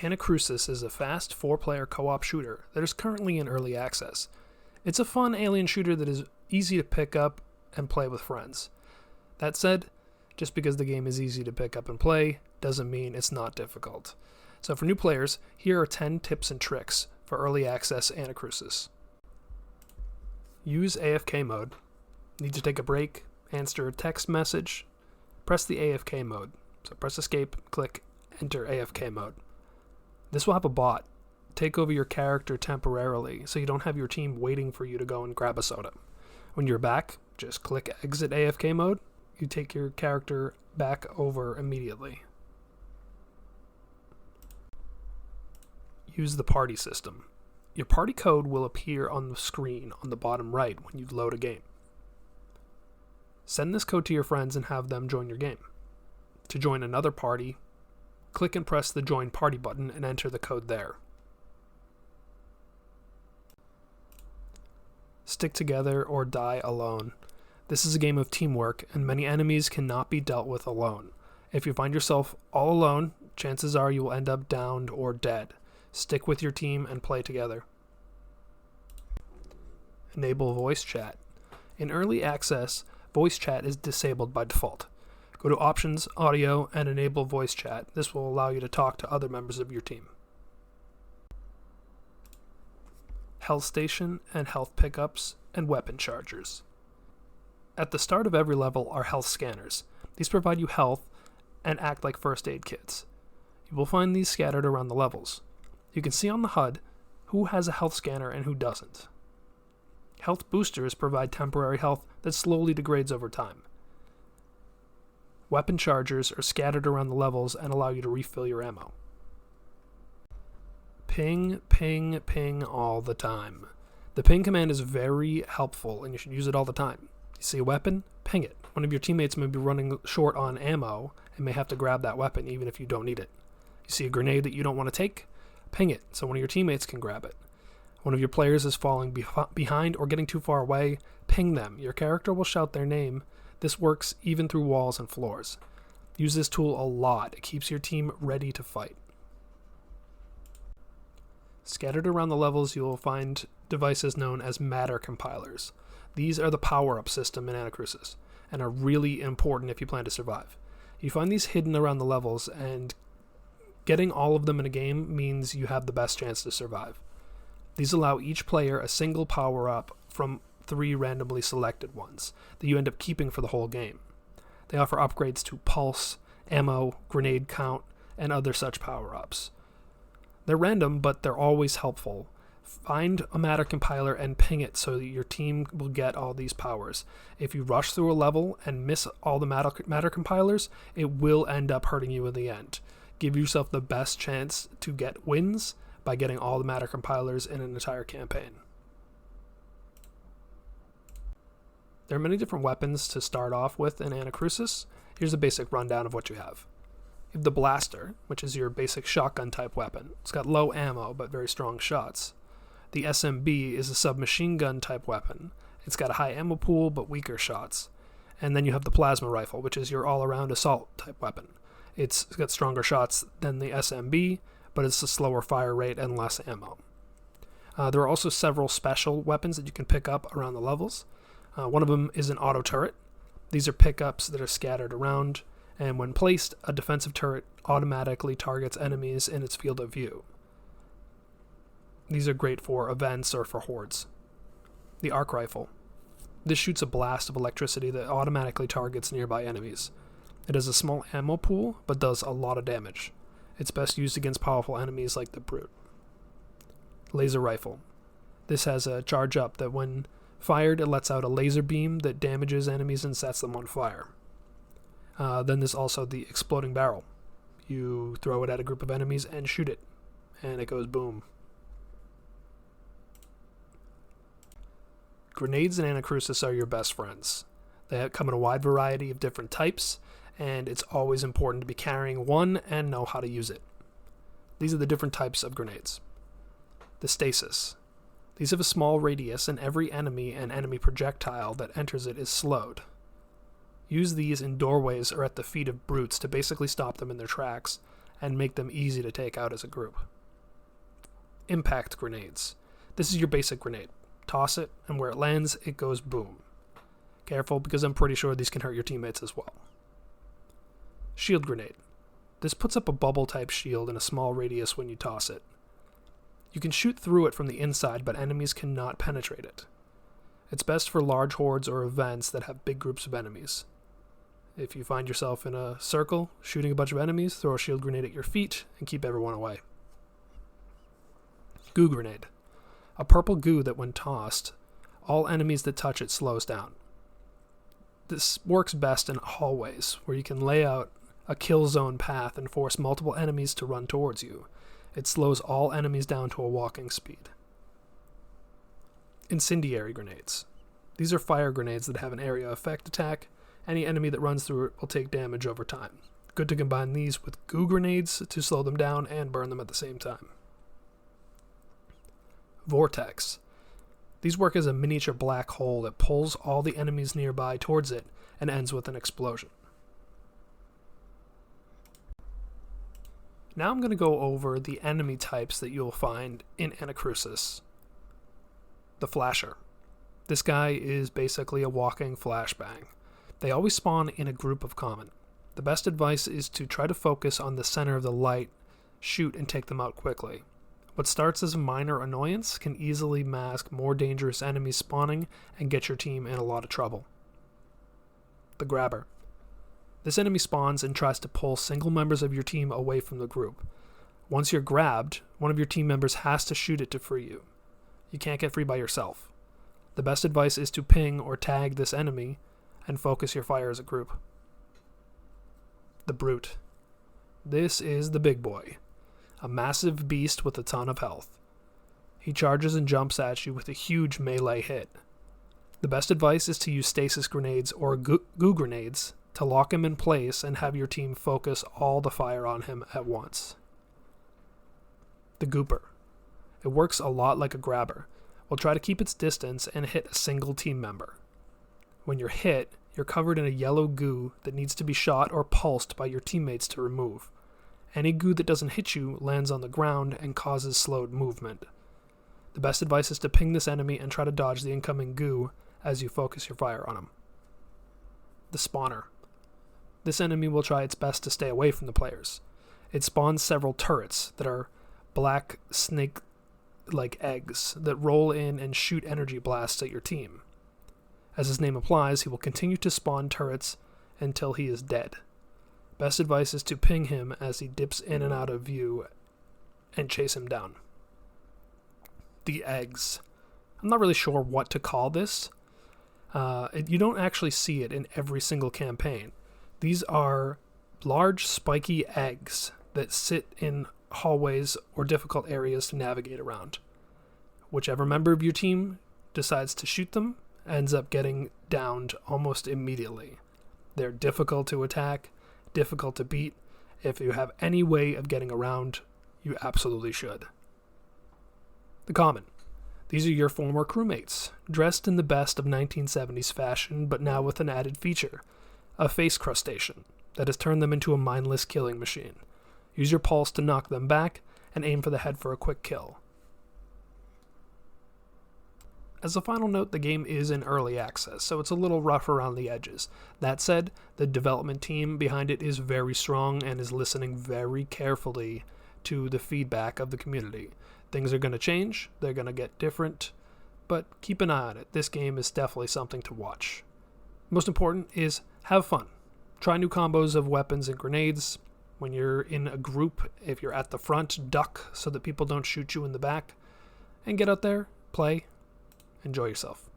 Anacrusis is a fast 4-player co-op shooter that is currently in early access. It's a fun alien shooter that is easy to pick up and play with friends. That said, just because the game is easy to pick up and play doesn't mean it's not difficult. So for new players, here are 10 tips and tricks for early access Anacrusis. Use AFK mode. Need to take a break, answer a text message, press the AFK mode. So press escape, click enter AFK mode. This will have a bot take over your character temporarily so you don't have your team waiting for you to go and grab a soda. When you're back, just click exit AFK mode. You take your character back over immediately. Use the party system. Your party code will appear on the screen on the bottom right when you load a game. Send this code to your friends and have them join your game. To join another party, click and press the Join Party button and enter the code there. Stick together or die alone. This is a game of teamwork, and many enemies cannot be dealt with alone. If you find yourself all alone, chances are you will end up downed or dead. Stick with your team and play together. Enable voice chat. In early access, voice chat is disabled by default. Go to Options, Audio, and enable voice chat. This will allow you to talk to other members of your team. Health station and health pickups and weapon chargers. At the start of every level are health scanners. These provide you health and act like first aid kits. You will find these scattered around the levels. You can see on the HUD who has a health scanner and who doesn't. Health boosters provide temporary health that slowly degrades over time. Weapon chargers are scattered around the levels and allow you to refill your ammo. Ping, ping, ping all the time. The ping command is very helpful and you should use it all the time. You see a weapon? Ping it. One of your teammates may be running short on ammo and may have to grab that weapon even if you don't need it. You see a grenade that you don't want to take? Ping it so one of your teammates can grab it. One of your players is falling behind or getting too far away, ping them. Your character will shout their name. This works even through walls and floors. Use this tool a lot. It keeps your team ready to fight. Scattered around the levels, you will find devices known as matter compilers. These are the power-up system in Anacrusis and are really important if you plan to survive. You find these hidden around the levels, and getting all of them in a game means you have the best chance to survive. These allow each player a single power-up from 3 randomly selected ones that you end up keeping for the whole game. They offer upgrades to pulse, ammo, grenade count, and other such power-ups. They're random, but they're always helpful. Find a matter compiler and ping it so that your team will get all these powers. If you rush through a level and miss all the matter compilers, it will end up hurting you in the end. Give yourself the best chance to get wins by getting all the matter compilers in an entire campaign. There are many different weapons to start off with in Anacrusis. Here's a basic rundown of what you have. You have the blaster, which is your basic shotgun type weapon. It's got low ammo but very strong shots. The SMB is a submachine gun type weapon. It's got a high ammo pool but weaker shots. And then you have the plasma rifle, which is your all-around assault type weapon. It's got stronger shots than the SMB, but it's a slower fire rate and less ammo. There are also several special weapons that you can pick up around the levels. One of them is an auto turret. These are pickups that are scattered around, and when placed, a defensive turret automatically targets enemies in its field of view. These are great for events or for hordes. The arc rifle. This shoots a blast of electricity that automatically targets nearby enemies. It has a small ammo pool, but does a lot of damage. It's best used against powerful enemies like the Brute. Laser rifle. This has a charge up that when fired, it lets out a laser beam that damages enemies and sets them on fire. Then there's also the exploding barrel. You throw it at a group of enemies and shoot it, and it goes boom. Grenades in Anacrusis are your best friends. They come in a wide variety of different types, and it's always important to be carrying one and know how to use it. These are the different types of grenades. The stasis. These have a small radius, and every enemy and enemy projectile that enters it is slowed. Use these in doorways or at the feet of brutes to basically stop them in their tracks, and make them easy to take out as a group. Impact grenades. This is your basic grenade. Toss it, and where it lands, it goes boom. Careful, because I'm pretty sure these can hurt your teammates as well. Shield grenade. This puts up a bubble-type shield in a small radius when you toss it. You can shoot through it from the inside, but enemies cannot penetrate it. It's best for large hordes or events that have big groups of enemies. If you find yourself in a circle, shooting a bunch of enemies, throw a shield grenade at your feet, and keep everyone away. Goo grenade. A purple goo that when tossed, all enemies that touch it slows down. This works best in hallways, where you can lay out a kill zone path and force multiple enemies to run towards you. It slows all enemies down to a walking speed. Incendiary grenades. These are fire grenades that have an area effect attack. Any enemy that runs through it will take damage over time. Good to combine these with goo grenades to slow them down and burn them at the same time. Vortex. These work as a miniature black hole that pulls all the enemies nearby towards it and ends with an explosion. Now I'm going to go over the enemy types that you'll find in Anacrusis. The Flasher. This guy is basically a walking flashbang. They always spawn in a group of common. The best advice is to try to focus on the center of the light, shoot and take them out quickly. What starts as a minor annoyance can easily mask more dangerous enemies spawning and get your team in a lot of trouble. The Grabber. This enemy spawns and tries to pull single members of your team away from the group. Once you're grabbed, one of your team members has to shoot it to free you. You can't get free by yourself. The best advice is to ping or tag this enemy and focus your fire as a group. The Brute. This is the big boy. A massive beast with a ton of health. He charges and jumps at you with a huge melee hit. The best advice is to use stasis grenades or goo grenades to lock him in place and have your team focus all the fire on him at once. The Gooper. It works a lot like a grabber. Will try to keep its distance and hit a single team member. When you're hit, you're covered in a yellow goo that needs to be shot or pulsed by your teammates to remove. Any goo that doesn't hit you lands on the ground and causes slowed movement. The best advice is to ping this enemy and try to dodge the incoming goo as you focus your fire on him. The Spawner. This enemy will try its best to stay away from the players. It spawns several turrets that are black snake-like eggs that roll in and shoot energy blasts at your team. As his name implies, he will continue to spawn turrets until he is dead. Best advice is to ping him as he dips in and out of view and chase him down. The Eggs. I'm not really sure what to call this. You don't actually see it in every single campaign. These are large spiky eggs that sit in hallways or difficult areas to navigate around. Whichever member of your team decides to shoot them ends up getting downed almost immediately. They're difficult to attack, difficult to beat. If you have any way of getting around, you absolutely should. The Common. These are your former crewmates, dressed in the best of 1970s fashion, but now with an added feature, a face crustacean that has turned them into a mindless killing machine. Use your pulse to knock them back and aim for the head for a quick kill. As a final note, the game is in early access, so it's a little rough around the edges. That said, the development team behind it is very strong and is listening very carefully to the feedback of the community. Things are going to change, they're going to get different, but keep an eye on it. This game is definitely something to watch. Most important is have fun. Try new combos of weapons and grenades. When you're in a group, if you're at the front, duck so that people don't shoot you in the back. And get out there, play, enjoy yourself.